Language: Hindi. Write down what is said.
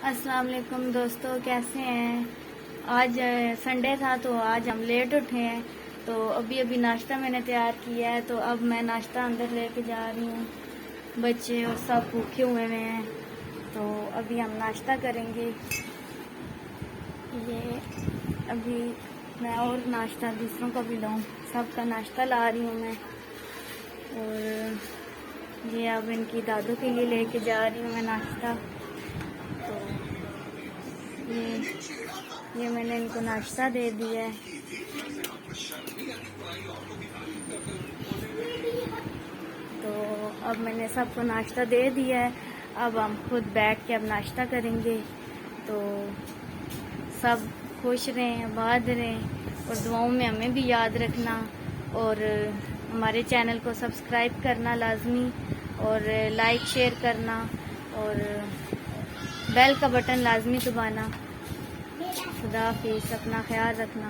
अस्सलाम वालेकुम दोस्तों, कैसे हैं। आज संडे था तो आज हम लेट उठे हैं। तो अभी अभी नाश्ता मैंने तैयार किया है, तो अब मैं नाश्ता अंदर लेके जा रही हूँ। बच्चे और सब भूखे हुए हैं, तो अभी हम नाश्ता करेंगे। ये अभी मैं और नाश्ता दूसरों का भी लाऊं, सबका नाश्ता ला रही हूँ मैं। और ये अब इनकी दादू के लिए लेके जा रही हूँ मैं नाश्ता। तो ये मैंने इनको नाश्ता दे दिया है। तो अब मैंने सबको नाश्ता दे दिया है। अब हम खुद बैठ के अब नाश्ता करेंगे। तो सब खुश रहें, आबाद रहें और दुआओं में हमें भी याद रखना। और हमारे चैनल को सब्सक्राइब करना लाजमी, और लाइक शेयर करना, और बेल का बटन लाजमी दबाना। खुदा हाफिज़, अपना ख्याल रखना।